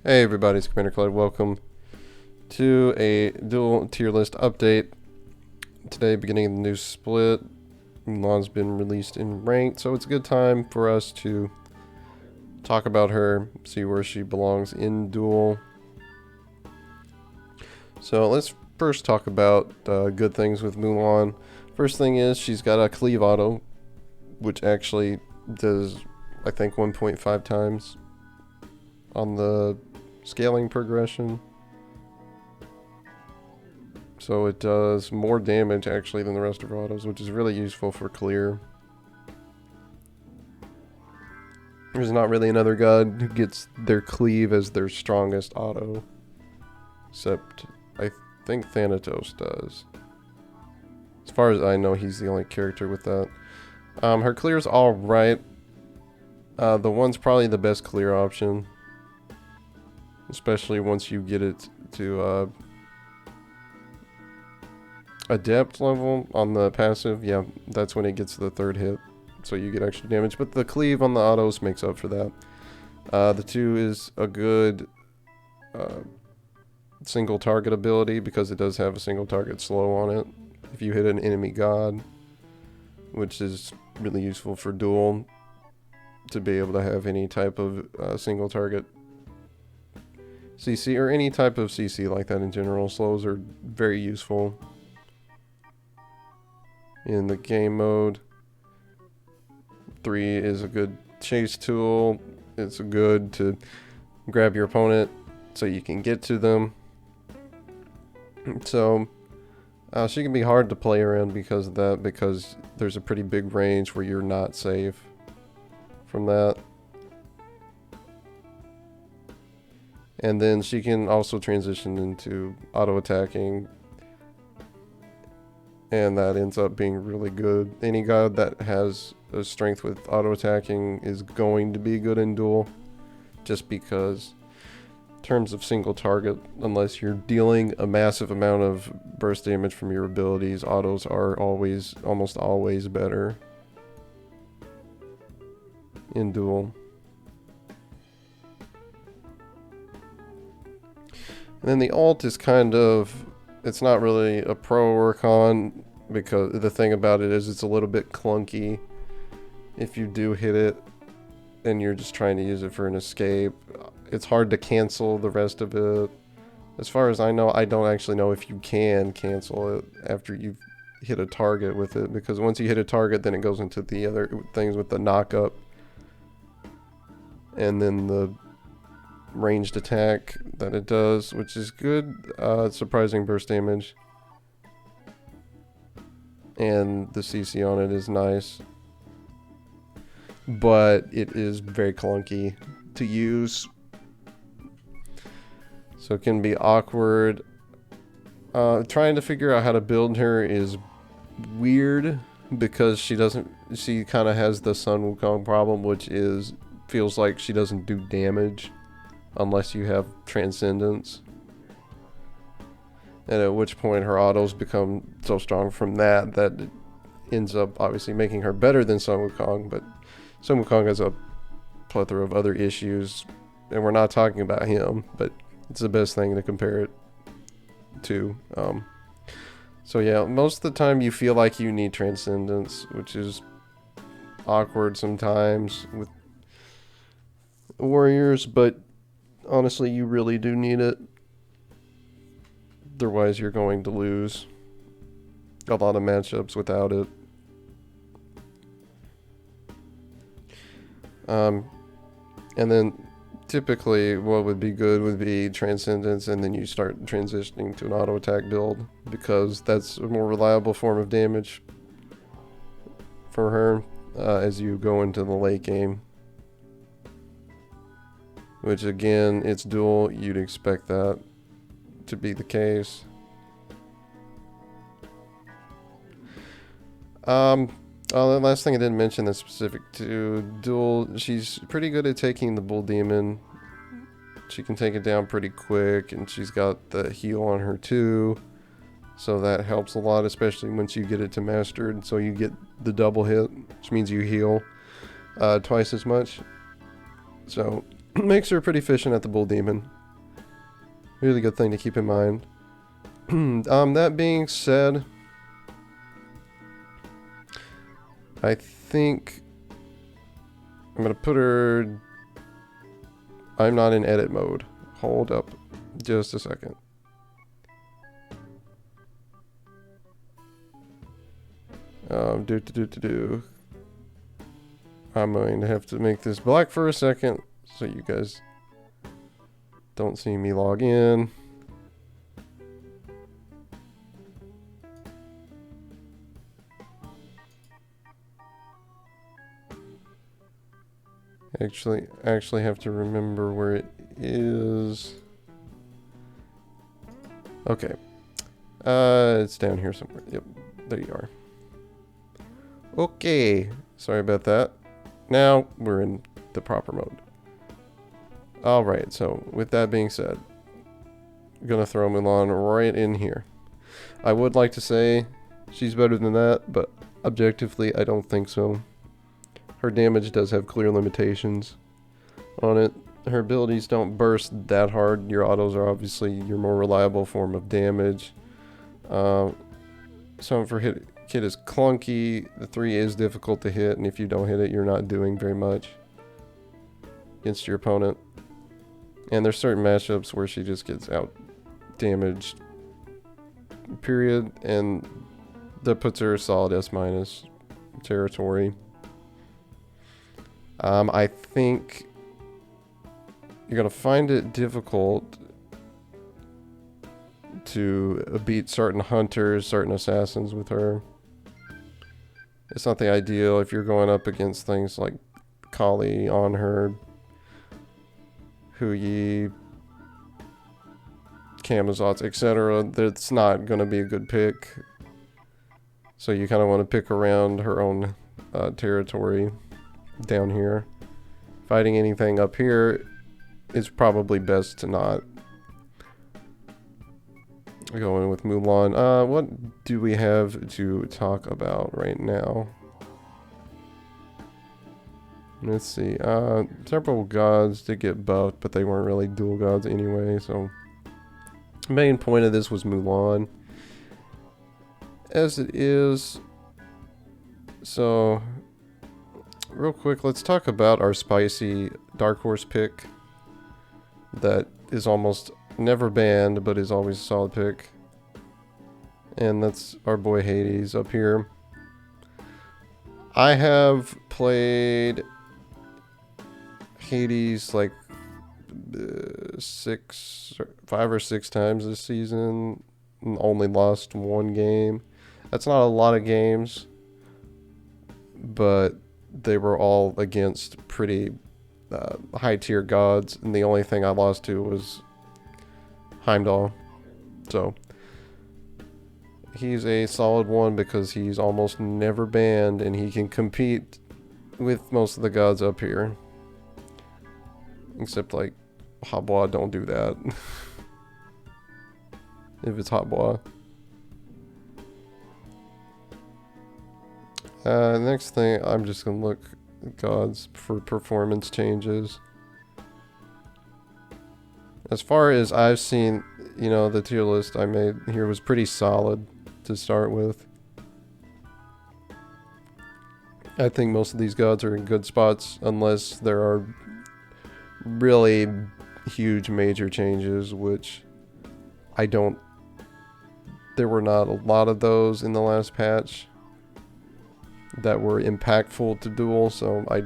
Hey everybody, it's Commander Clyde. Welcome to a Duel Tierlist update. Today, beginning of the new split. Mulan's been released in ranked, so it's a good time for us to talk about her, see where she belongs in Duel. So let's first talk about good things with Mulan. First thing is she's got a cleave auto, which actually does, I think, 1.5 times on the scaling progression. So it does more damage actually than the rest of her autos, which is really useful for clear. There's not really another god who gets their cleave as their strongest auto, except I think Thanatos does. As far as I know, he's the only character with that. Her clear's alright. The one's probably the best clear option, especially once you get it to adept level on the passive. Yeah, that's when it gets to the third hit, so you get extra damage, but the cleave on the autos makes up for that. The 2 is a good single target ability because it does have a single target slow on it if you hit an enemy god, which is really useful for duel, to be able to have any type of single target CC, or any type of CC like that in general. Slows are very useful in the game mode. 3 is a good chase tool. It's good to grab your opponent so you can get to them. So she can be hard to play around because of that, because there's a pretty big range where you're not safe from that. And then she can also transition into auto attacking, and that ends up being really good. Any god that has a strength with auto attacking is going to be good in duel, just because in terms of single target, unless you're dealing a massive amount of burst damage from your abilities, autos are almost always better in duel. And then the ult is kind of, it's not really a pro work on, because the thing about it is it's a little bit clunky if you do hit it and you're just trying to use it for an escape. It's hard to cancel the rest of it. As far as I know, I don't actually know if you can cancel it after you've hit a target with it, because once you hit a target, then it goes into the other things with the knock-up and then the ranged attack that it does, which is good. Surprising burst damage, and the CC on it is nice, but it is very clunky to use, so it can be awkward. Trying to figure out how to build her is weird, because she kind of has the Sun Wukong problem, which is feels like she doesn't do damage unless you have Transcendence, and at which point her autos become so strong from that it ends up obviously making her better than Sun Wukong. But Sun Wukong has a plethora of other issues, and we're not talking about him, but it's the best thing to compare it to. So yeah, most of the time you feel like you need Transcendence, which is awkward sometimes with warriors, but honestly, you really do need it. Otherwise, you're going to lose a lot of matchups without it. And then typically what would be good would be Transcendence, and then you start transitioning to an auto attack build, because that's a more reliable form of damage for her as you go into the late game. Which again, it's duel, you'd expect that to be the case. The last thing I didn't mention that's specific to duel, she's pretty good at taking the Bull Demon. She can take it down pretty quick, and she's got the heal on her too, so that helps a lot, especially once you get it to mastered. So you get the double hit, which means you heal twice as much. So makes her pretty efficient at the Bull Demon. Really good thing to keep in mind. That being said, I think I'm gonna put her... I'm not in edit mode. Hold up just a second. I'm going to have to make this black for a second so you guys don't see me log in. Actually have to remember where it is. Okay. It's down here somewhere. Yep, there you are. Okay, sorry about that. Now we're in the proper mode. Alright, so with that being said, I'm gonna throw Mulan right in here. I would like to say she's better than that, but objectively I don't think so. Her damage does have clear limitations on it. Her abilities don't burst that hard. Your autos are obviously your more reliable form of damage. Some for hit is clunky. The 3 is difficult to hit, and if you don't hit it, you're not doing very much against your opponent. And there's certain matchups where she just gets out damaged, period, and that puts her solid S- territory. I think you're gonna find it difficult to beat certain hunters, certain assassins with her. It's not the ideal if you're going up against things like Kali on her, Huyi, Camazotz, etc. That's not going to be a good pick. So you kind of want to pick around her own territory down here. Fighting anything up here is probably best to not go in with Mulan. What do we have to talk about right now? Let's see. Several gods did get buffed, but they weren't really dual gods anyway, so the main point of this was Mulan. As it is. So, real quick, let's talk about our spicy Dark Horse pick that is almost never banned, but is always a solid pick. And that's our boy Hades up here. I have played Hades like 5 or 6 times this season, and only lost 1 game. That's not a lot of games, but they were all against pretty high tier gods, and the only thing I lost to was Heimdall. So he's a solid one because he's almost never banned, and he can compete with most of the gods up here. Except like Hatbois, don't do that. If it's Hatbois. Next thing, I'm just gonna look at gods for performance changes. As far as I've seen, you know, the tier list I made here was pretty solid to start with. I think most of these gods are in good spots unless there are really huge major changes, which I don't... There were not a lot of those in the last patch that were impactful to Duel, so I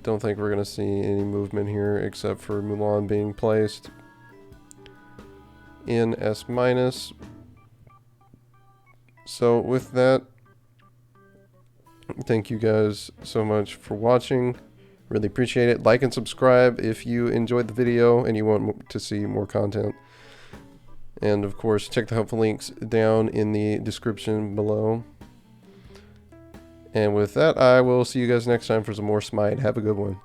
don't think we're going to see any movement here except for Mulan being placed in S-. So with that, thank you guys so much for watching. Really appreciate it. Like and subscribe if you enjoyed the video and you want to see more content. And of course, check the helpful links down in the description below. And with that, I will see you guys next time for some more SMITE. Have a good one.